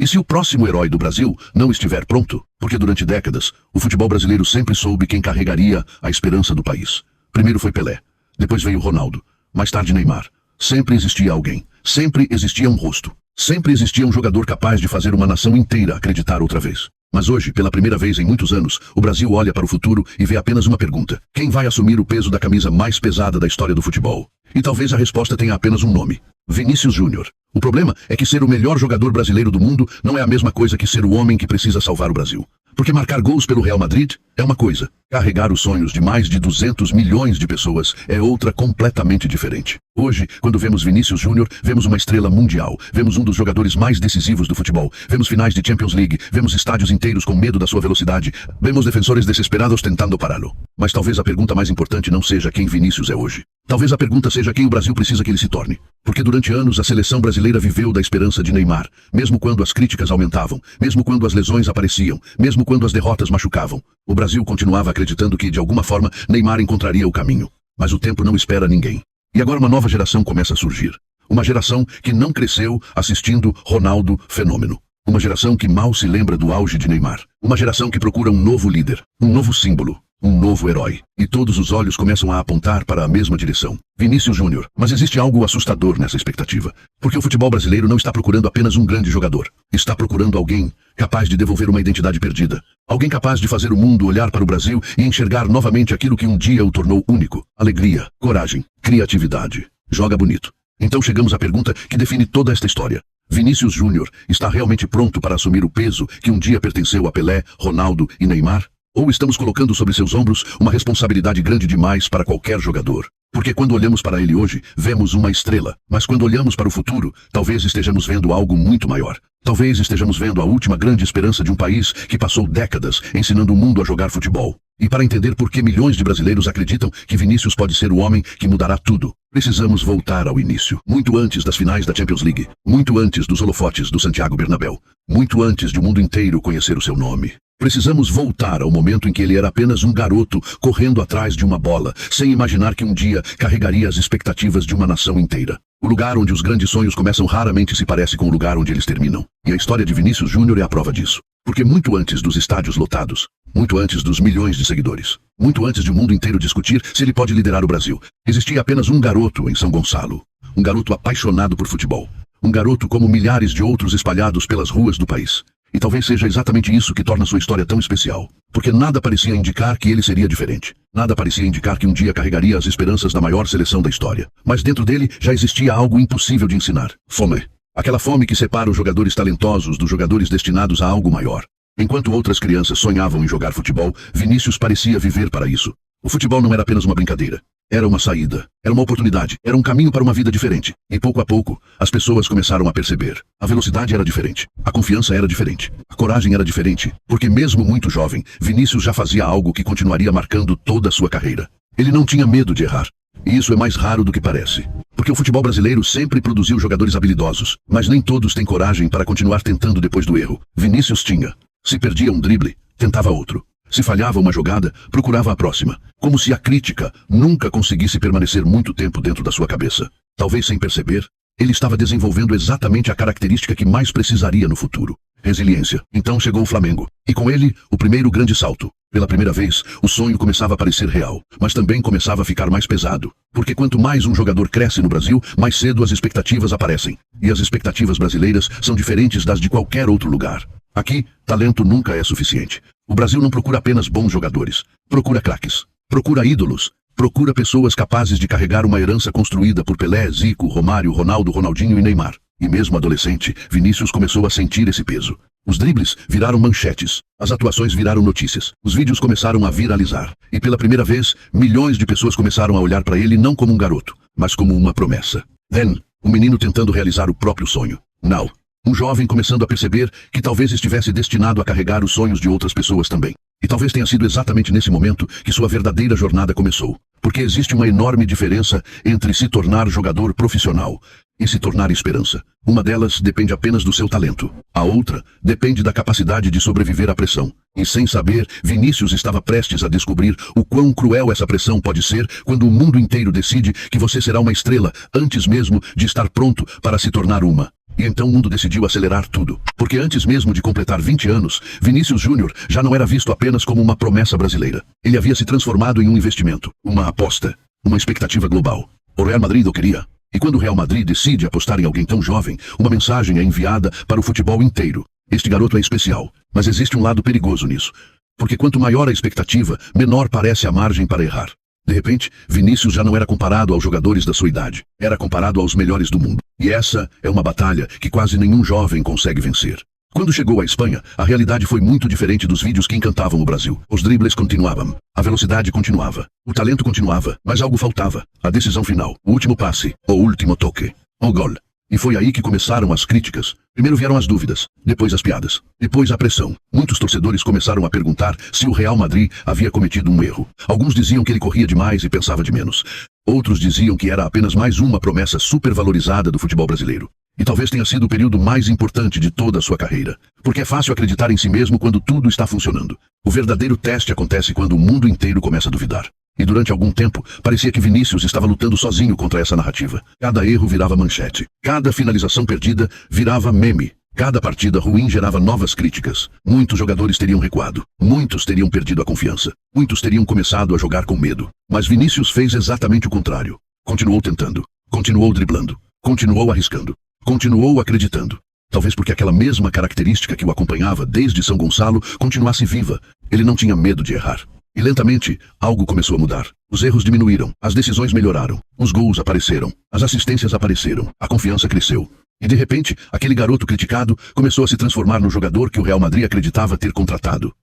E se o próximo herói do Brasil não estiver pronto? Porque durante décadas, o futebol brasileiro sempre soube quem carregaria a esperança do país. Primeiro foi Pelé, depois veio Ronaldo, mais tarde Neymar. Sempre existia alguém, sempre existia um rosto, sempre existia um jogador capaz de fazer uma nação inteira acreditar outra vez. Mas hoje, pela primeira vez em muitos anos, o Brasil olha para o futuro e vê apenas uma pergunta: quem vai assumir o peso da camisa mais pesada da história do futebol? E talvez a resposta tenha apenas um nome: Vinícius Júnior. O problema é que ser o melhor jogador brasileiro do mundo não é a mesma coisa que ser o homem que precisa salvar o Brasil. Porque marcar gols pelo Real Madrid é uma coisa, carregar os sonhos de mais de 200 milhões de pessoas é outra completamente diferente. Hoje, quando vemos Vinícius Júnior, vemos uma estrela mundial, vemos um dos jogadores mais decisivos do futebol, vemos finais de Champions League, vemos estádios inteiros com medo da sua velocidade, vemos defensores desesperados tentando pará-lo. Mas talvez a pergunta mais importante não seja quem Vinícius é hoje. Talvez a pergunta seja quem o Brasil precisa que ele se torne. Porque durante anos a seleção brasileira viveu da esperança de Neymar, mesmo quando as críticas aumentavam, mesmo quando as lesões apareciam, mesmo quando as derrotas machucavam. O Brasil continuava acreditando que, de alguma forma, Neymar encontraria o caminho. Mas o tempo não espera ninguém. E agora uma nova geração começa a surgir. Uma geração que não cresceu assistindo Ronaldo Fenômeno. Uma geração que mal se lembra do auge de Neymar. Uma geração que procura um novo líder, um novo símbolo, um novo herói. E todos os olhos começam a apontar para a mesma direção: Vinícius Júnior. Mas existe algo assustador nessa expectativa. Porque o futebol brasileiro não está procurando apenas um grande jogador. Está procurando alguém capaz de devolver uma identidade perdida. Alguém capaz de fazer o mundo olhar para o Brasil e enxergar novamente aquilo que um dia o tornou único: alegria, coragem, criatividade. Joga bonito. Então chegamos à pergunta que define toda esta história: Vinícius Júnior está realmente pronto para assumir o peso que um dia pertenceu a Pelé, Ronaldo e Neymar? Ou estamos colocando sobre seus ombros uma responsabilidade grande demais para qualquer jogador? Porque quando olhamos para ele hoje, vemos uma estrela. Mas quando olhamos para o futuro, talvez estejamos vendo algo muito maior. Talvez estejamos vendo a última grande esperança de um país que passou décadas ensinando o mundo a jogar futebol. E para entender por que milhões de brasileiros acreditam que Vinícius pode ser o homem que mudará tudo, precisamos voltar ao início. Muito antes das finais da Champions League. Muito antes dos holofotes do Santiago Bernabéu. Muito antes de o mundo inteiro conhecer o seu nome. Precisamos voltar ao momento em que ele era apenas um garoto correndo atrás de uma bola, sem imaginar que um dia carregaria as expectativas de uma nação inteira. O lugar onde os grandes sonhos começam raramente se parece com o lugar onde eles terminam. E a história de Vinícius Júnior é a prova disso. Porque muito antes dos estádios lotados, muito antes dos milhões de seguidores, muito antes de o mundo inteiro discutir se ele pode liderar o Brasil, existia apenas um garoto em São Gonçalo. Um garoto apaixonado por futebol. Um garoto como milhares de outros espalhados pelas ruas do país. E talvez seja exatamente isso que torna sua história tão especial. Porque nada parecia indicar que ele seria diferente. Nada parecia indicar que um dia carregaria as esperanças da maior seleção da história. Mas dentro dele já existia algo impossível de ensinar: fome. Aquela fome que separa os jogadores talentosos dos jogadores destinados a algo maior. Enquanto outras crianças sonhavam em jogar futebol, Vinícius parecia viver para isso. O futebol não era apenas uma brincadeira. Era uma saída, era uma oportunidade, era um caminho para uma vida diferente. E pouco a pouco, as pessoas começaram a perceber. A velocidade era diferente, a confiança era diferente, a coragem era diferente. Porque mesmo muito jovem, Vinícius já fazia algo que continuaria marcando toda a sua carreira. Ele não tinha medo de errar. E isso é mais raro do que parece. Porque o futebol brasileiro sempre produziu jogadores habilidosos, mas nem todos têm coragem para continuar tentando depois do erro. Vinícius tinha. Se perdia um drible, tentava outro. Se falhava uma jogada, procurava a próxima. Como se a crítica nunca conseguisse permanecer muito tempo dentro da sua cabeça. Talvez sem perceber, ele estava desenvolvendo exatamente a característica que mais precisaria no futuro: resiliência. Então chegou o Flamengo. E com ele, o primeiro grande salto. Pela primeira vez, o sonho começava a parecer real, mas também começava a ficar mais pesado. Porque quanto mais um jogador cresce no Brasil, mais cedo as expectativas aparecem. E as expectativas brasileiras são diferentes das de qualquer outro lugar. Aqui, talento nunca é suficiente. O Brasil não procura apenas bons jogadores. Procura craques. Procura ídolos. Procura pessoas capazes de carregar uma herança construída por Pelé, Zico, Romário, Ronaldo, Ronaldinho e Neymar. E mesmo adolescente, Vinícius começou a sentir esse peso. Os dribles viraram manchetes. As atuações viraram notícias. Os vídeos começaram a viralizar. E pela primeira vez, milhões de pessoas começaram a olhar para ele não como um garoto, mas como uma promessa. Then, um menino tentando realizar o próprio sonho. Now, um jovem começando a perceber que talvez estivesse destinado a carregar os sonhos de outras pessoas também. E talvez tenha sido exatamente nesse momento que sua verdadeira jornada começou. Porque existe uma enorme diferença entre se tornar jogador profissional e se tornar esperança. Uma delas depende apenas do seu talento. A outra depende da capacidade de sobreviver à pressão. E sem saber, Vinícius estava prestes a descobrir o quão cruel essa pressão pode ser quando o mundo inteiro decide que você será uma estrela antes mesmo de estar pronto para se tornar uma. E então o mundo decidiu acelerar tudo. Porque antes mesmo de completar 20 anos, Vinícius Júnior já não era visto apenas como uma promessa brasileira. Ele havia se transformado em um investimento, uma aposta, uma expectativa global. O Real Madrid o queria. E quando o Real Madrid decide apostar em alguém tão jovem, uma mensagem é enviada para o futebol inteiro. Este garoto é especial, mas existe um lado perigoso nisso. Porque quanto maior a expectativa, menor parece a margem para errar. De repente, Vinícius já não era comparado aos jogadores da sua idade. Era comparado aos melhores do mundo. E essa é uma batalha que quase nenhum jovem consegue vencer. Quando chegou à Espanha, a realidade foi muito diferente dos vídeos que encantavam o Brasil. Os dribles continuavam, a velocidade continuava, o talento continuava, mas algo faltava. A decisão final, o último passe, o último toque, o gol. E foi aí que começaram as críticas. Primeiro vieram as dúvidas, depois as piadas, depois a pressão. Muitos torcedores começaram a perguntar se o Real Madrid havia cometido um erro. Alguns diziam que ele corria demais e pensava de menos. Outros diziam que era apenas mais uma promessa supervalorizada do futebol brasileiro. E talvez tenha sido o período mais importante de toda a sua carreira. Porque é fácil acreditar em si mesmo quando tudo está funcionando. O verdadeiro teste acontece quando o mundo inteiro começa a duvidar. E durante algum tempo, parecia que Vinícius estava lutando sozinho contra essa narrativa. Cada erro virava manchete. Cada finalização perdida virava meme. Cada partida ruim gerava novas críticas. Muitos jogadores teriam recuado. Muitos teriam perdido a confiança. Muitos teriam começado a jogar com medo. Mas Vinícius fez exatamente o contrário. Continuou tentando. Continuou driblando. Continuou arriscando. Continuou acreditando. Talvez porque aquela mesma característica que o acompanhava desde São Gonçalo continuasse viva. Ele não tinha medo de errar. E lentamente, algo começou a mudar. Os erros diminuíram, as decisões melhoraram, os gols apareceram, as assistências apareceram, a confiança cresceu. E de repente, aquele garoto criticado começou a se transformar no jogador que o Real Madrid acreditava ter contratado.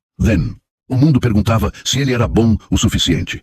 O mundo perguntava se ele era bom o suficiente.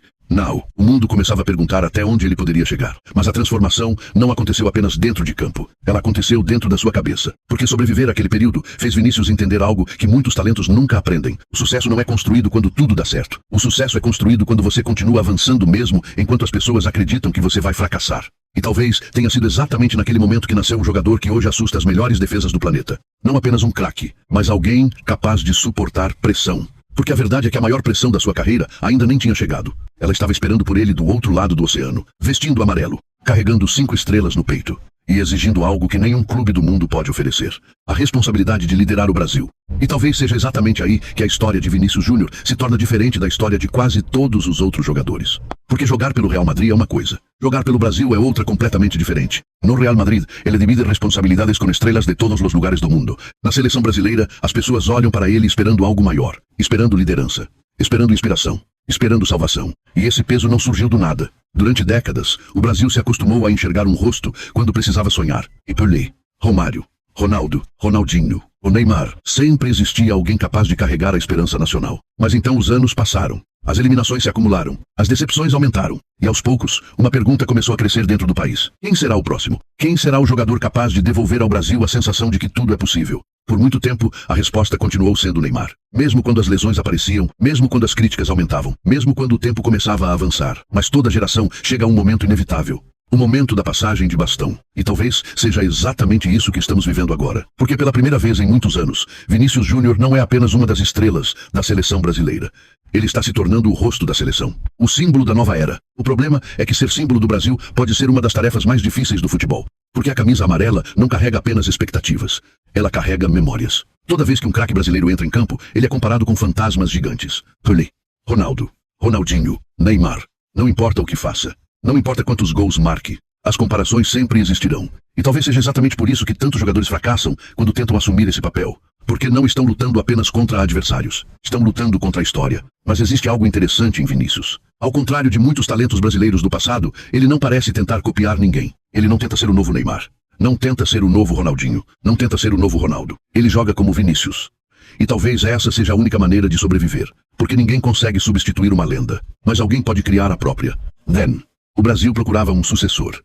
O mundo começava a perguntar até onde ele poderia chegar. Mas a transformação não aconteceu apenas dentro de campo. Ela aconteceu dentro da sua cabeça. Porque sobreviver àquele período fez Vinícius entender algo que muitos talentos nunca aprendem. O sucesso não é construído quando tudo dá certo. O sucesso é construído quando você continua avançando mesmo enquanto as pessoas acreditam que você vai fracassar. E talvez tenha sido exatamente naquele momento que nasceu o jogador que hoje assusta as melhores defesas do planeta. Não apenas um craque, mas alguém capaz de suportar pressão. Porque a verdade é que a maior pressão da sua carreira ainda nem tinha chegado. Ela estava esperando por ele do outro lado do oceano, vestindo amarelo, carregando 5 estrelas no peito e exigindo algo que nenhum clube do mundo pode oferecer: a responsabilidade de liderar o Brasil. E talvez seja exatamente aí que a história de Vinícius Júnior se torna diferente da história de quase todos os outros jogadores. Porque jogar pelo Real Madrid é uma coisa, jogar pelo Brasil é outra completamente diferente. No Real Madrid, ele divide responsabilidades com estrelas de todos os lugares do mundo. Na seleção brasileira, as pessoas olham para ele esperando algo maior, esperando liderança, esperando inspiração, esperando salvação. E esse peso não surgiu do nada. Durante décadas, o Brasil se acostumou a enxergar um rosto quando precisava sonhar. E Pelé, Romário, Ronaldo, Ronaldinho, o Neymar. Sempre existia alguém capaz de carregar a esperança nacional. Mas então os anos passaram. As eliminações se acumularam. As decepções aumentaram. E aos poucos, uma pergunta começou a crescer dentro do país: quem será o próximo? Quem será o jogador capaz de devolver ao Brasil a sensação de que tudo é possível? Por muito tempo, a resposta continuou sendo Neymar. Mesmo quando as lesões apareciam, mesmo quando as críticas aumentavam, mesmo quando o tempo começava a avançar. Mas toda geração chega a um momento inevitável. O momento da passagem de bastão. E talvez seja exatamente isso que estamos vivendo agora. Porque pela primeira vez em muitos anos, Vinícius Júnior não é apenas uma das estrelas da seleção brasileira. Ele está se tornando o rosto da seleção. O símbolo da nova era. O problema é que ser símbolo do Brasil pode ser uma das tarefas mais difíceis do futebol. Porque a camisa amarela não carrega apenas expectativas. Ela carrega memórias. Toda vez que um craque brasileiro entra em campo, ele é comparado com fantasmas gigantes. Pelé, Ronaldo, Ronaldinho, Neymar. Não importa o que faça. Não importa quantos gols marque. As comparações sempre existirão. E talvez seja exatamente por isso que tantos jogadores fracassam quando tentam assumir esse papel. Porque não estão lutando apenas contra adversários. Estão lutando contra a história. Mas existe algo interessante em Vinícius. Ao contrário de muitos talentos brasileiros do passado, ele não parece tentar copiar ninguém. Ele não tenta ser o novo Neymar. Não tenta ser o novo Ronaldinho. Não tenta ser o novo Ronaldo. Ele joga como Vinícius. E talvez essa seja a única maneira de sobreviver. Porque ninguém consegue substituir uma lenda. Mas alguém pode criar a própria. O Brasil procurava um sucessor.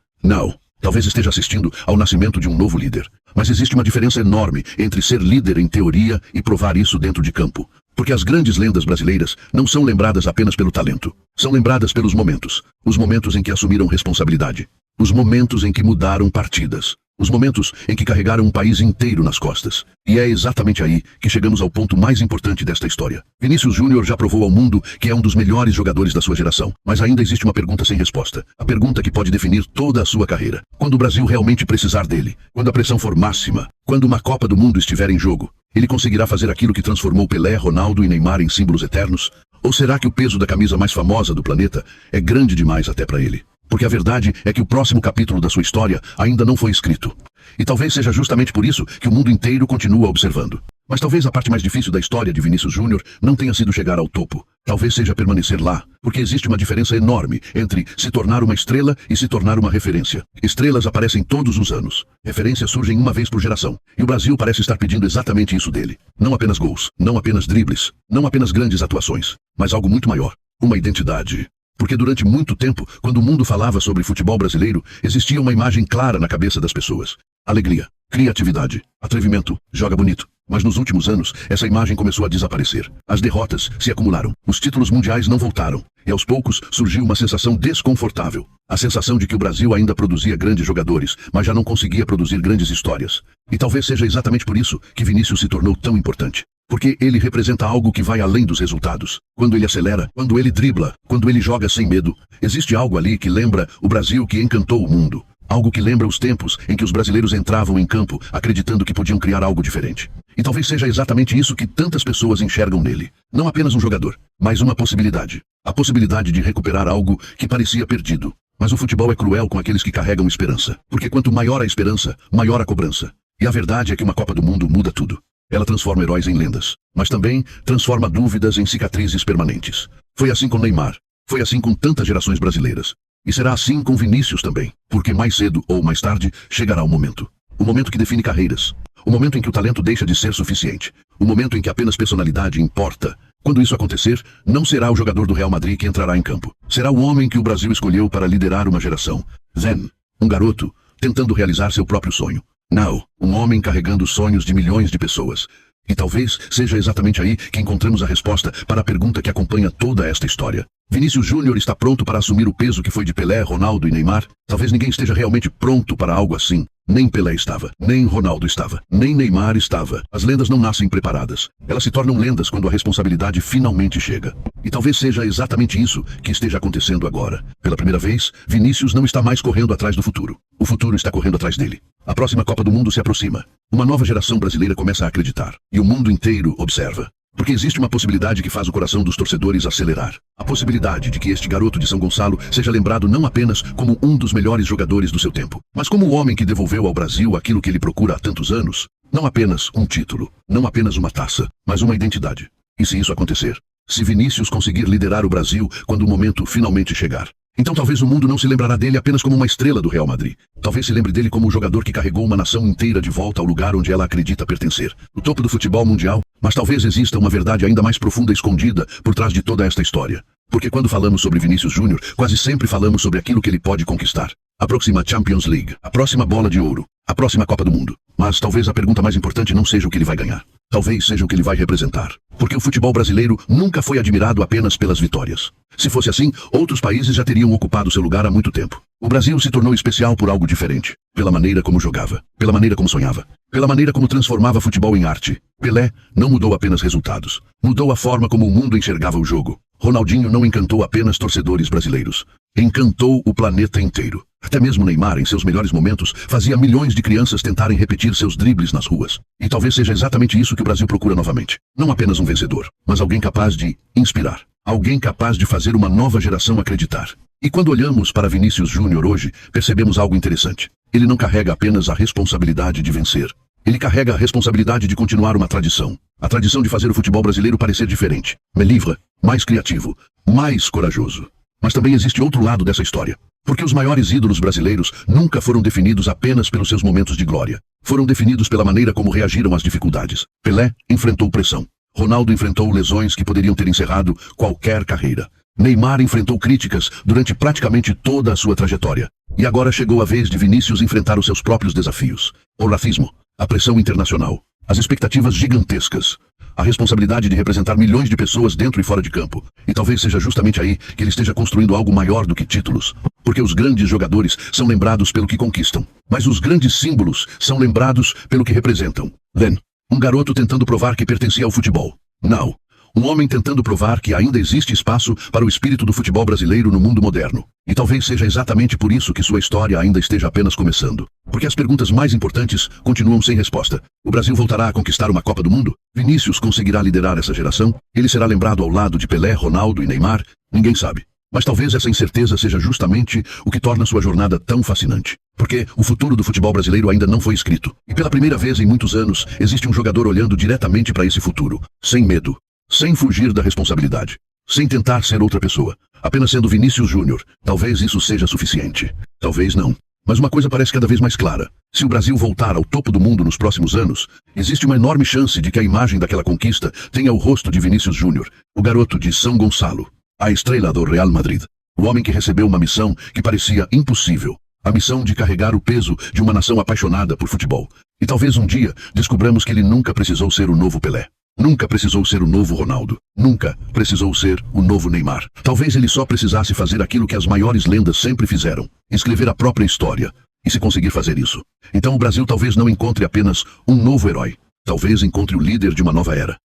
Talvez esteja assistindo ao nascimento de um novo líder. Mas existe uma diferença enorme entre ser líder em teoria e provar isso dentro de campo. Porque as grandes lendas brasileiras não são lembradas apenas pelo talento. São lembradas pelos momentos. Os momentos em que assumiram responsabilidade. Os momentos em que mudaram partidas. Os momentos em que carregaram um país inteiro nas costas. E é exatamente aí que chegamos ao ponto mais importante desta história. Vinícius Júnior já provou ao mundo que é um dos melhores jogadores da sua geração. Mas ainda existe uma pergunta sem resposta. A pergunta que pode definir toda a sua carreira. Quando o Brasil realmente precisar dele, quando a pressão for máxima, quando uma Copa do Mundo estiver em jogo, ele conseguirá fazer aquilo que transformou Pelé, Ronaldo e Neymar em símbolos eternos? Ou será que o peso da camisa mais famosa do planeta é grande demais até para ele? Porque a verdade é que o próximo capítulo da sua história ainda não foi escrito. E talvez seja justamente por isso que o mundo inteiro continua observando. Mas talvez a parte mais difícil da história de Vinícius Júnior não tenha sido chegar ao topo. Talvez seja permanecer lá, porque existe uma diferença enorme entre se tornar uma estrela e se tornar uma referência. Estrelas aparecem todos os anos. Referências surgem uma vez por geração. E o Brasil parece estar pedindo exatamente isso dele. Não apenas gols, não apenas dribles, não apenas grandes atuações, mas algo muito maior. Uma identidade. Porque durante muito tempo, quando o mundo falava sobre futebol brasileiro, existia uma imagem clara na cabeça das pessoas. Alegria, criatividade, atrevimento, joga bonito. Mas nos últimos anos, essa imagem começou a desaparecer. As derrotas se acumularam. Os títulos mundiais não voltaram. E aos poucos surgiu uma sensação desconfortável. A sensação de que o Brasil ainda produzia grandes jogadores, mas já não conseguia produzir grandes histórias. E talvez seja exatamente por isso que Vinícius se tornou tão importante. Porque ele representa algo que vai além dos resultados. Quando ele acelera, quando ele dribla, quando ele joga sem medo, existe algo ali que lembra o Brasil que encantou o mundo. Algo que lembra os tempos em que os brasileiros entravam em campo acreditando que podiam criar algo diferente. E talvez seja exatamente isso que tantas pessoas enxergam nele. Não apenas um jogador, mas uma possibilidade. A possibilidade de recuperar algo que parecia perdido. Mas o futebol é cruel com aqueles que carregam esperança. Porque quanto maior a esperança, maior a cobrança. E a verdade é que uma Copa do Mundo muda tudo. Ela transforma heróis em lendas, mas também transforma dúvidas em cicatrizes permanentes. Foi assim com Neymar. Foi assim com tantas gerações brasileiras. E será assim com Vinícius também, porque mais cedo ou mais tarde chegará o momento. O momento que define carreiras. O momento em que o talento deixa de ser suficiente. O momento em que apenas personalidade importa. Quando isso acontecer, não será o jogador do Real Madrid que entrará em campo. Será o homem que o Brasil escolheu para liderar uma geração. Zen, um garoto, tentando realizar seu próprio sonho. Now, um homem carregando os sonhos de milhões de pessoas. E talvez seja exatamente aí que encontramos a resposta para a pergunta que acompanha toda esta história. Vinícius Júnior está pronto para assumir o peso que foi de Pelé, Ronaldo e Neymar? Talvez ninguém esteja realmente pronto para algo assim. Nem Pelé estava, nem Ronaldo estava, nem Neymar estava. As lendas não nascem preparadas. Elas se tornam lendas quando a responsabilidade finalmente chega. E talvez seja exatamente isso que esteja acontecendo agora. Pela primeira vez, Vinícius não está mais correndo atrás do futuro. O futuro está correndo atrás dele. A próxima Copa do Mundo se aproxima. Uma nova geração brasileira começa a acreditar. E o mundo inteiro observa. Porque existe uma possibilidade que faz o coração dos torcedores acelerar. A possibilidade de que este garoto de São Gonçalo seja lembrado não apenas como um dos melhores jogadores do seu tempo, mas como o homem que devolveu ao Brasil aquilo que ele procura há tantos anos. Não apenas um título, não apenas uma taça, mas uma identidade. E se isso acontecer? Se Vinícius conseguir liderar o Brasil quando o momento finalmente chegar? Então talvez o mundo não se lembrará dele apenas como uma estrela do Real Madrid. Talvez se lembre dele como um jogador que carregou uma nação inteira de volta ao lugar onde ela acredita pertencer. No topo do futebol mundial. Mas talvez exista uma verdade ainda mais profunda escondida por trás de toda esta história. Porque quando falamos sobre Vinícius Júnior, quase sempre falamos sobre aquilo que ele pode conquistar. A próxima Champions League, a próxima bola de ouro, a próxima Copa do Mundo. Mas talvez a pergunta mais importante não seja o que ele vai ganhar. Talvez seja o que ele vai representar. Porque o futebol brasileiro nunca foi admirado apenas pelas vitórias. Se fosse assim, outros países já teriam ocupado seu lugar há muito tempo. O Brasil se tornou especial por algo diferente. Pela maneira como jogava, pela maneira como sonhava, pela maneira como transformava futebol em arte. Pelé não mudou apenas resultados. Mudou a forma como o mundo enxergava o jogo. Ronaldinho não encantou apenas torcedores brasileiros. Encantou o planeta inteiro. Até mesmo Neymar, em seus melhores momentos, fazia milhões de crianças tentarem repetir seus dribles nas ruas. E talvez seja exatamente isso que o Brasil procura novamente. Não apenas um vencedor, mas alguém capaz de inspirar. Alguém capaz de fazer uma nova geração acreditar. E quando olhamos para Vinícius Júnior hoje, percebemos algo interessante. Ele não carrega apenas a responsabilidade de vencer. Ele carrega a responsabilidade de continuar uma tradição. A tradição de fazer o futebol brasileiro parecer diferente. Mais livre, mais criativo, mais corajoso. Mas também existe outro lado dessa história. Porque os maiores ídolos brasileiros nunca foram definidos apenas pelos seus momentos de glória. Foram definidos pela maneira como reagiram às dificuldades. Pelé enfrentou pressão. Ronaldo enfrentou lesões que poderiam ter encerrado qualquer carreira. Neymar enfrentou críticas durante praticamente toda a sua trajetória. E agora chegou a vez de Vinícius enfrentar os seus próprios desafios. O racismo, a pressão internacional, as expectativas gigantescas, a responsabilidade de representar milhões de pessoas dentro e fora de campo. E talvez seja justamente aí que ele esteja construindo algo maior do que títulos. Porque os grandes jogadores são lembrados pelo que conquistam, mas os grandes símbolos são lembrados pelo que representam. Then, um garoto tentando provar que pertencia ao futebol. Now, um homem tentando provar que ainda existe espaço para o espírito do futebol brasileiro no mundo moderno. E talvez seja exatamente por isso que sua história ainda esteja apenas começando. Porque as perguntas mais importantes continuam sem resposta. O Brasil voltará a conquistar uma Copa do Mundo? Vinícius conseguirá liderar essa geração? Ele será lembrado ao lado de Pelé, Ronaldo e Neymar? Ninguém sabe. Mas talvez essa incerteza seja justamente o que torna sua jornada tão fascinante. Porque o futuro do futebol brasileiro ainda não foi escrito. E pela primeira vez em muitos anos, existe um jogador olhando diretamente para esse futuro. Sem medo. Sem fugir da responsabilidade. Sem tentar ser outra pessoa. Apenas sendo Vinícius Júnior. Talvez isso seja suficiente. Talvez não. Mas uma coisa parece cada vez mais clara. Se o Brasil voltar ao topo do mundo nos próximos anos, existe uma enorme chance de que a imagem daquela conquista tenha o rosto de Vinícius Júnior, o garoto de São Gonçalo, a estrela do Real Madrid. O homem que recebeu uma missão que parecia impossível. A missão de carregar o peso de uma nação apaixonada por futebol. E talvez um dia descobramos que ele nunca precisou ser o novo Pelé. Nunca precisou ser o novo Ronaldo. Nunca precisou ser o novo Neymar. Talvez ele só precisasse fazer aquilo que as maiores lendas sempre fizeram. Escrever a própria história. E se conseguir fazer isso, então o Brasil talvez não encontre apenas um novo herói. Talvez encontre o líder de uma nova era.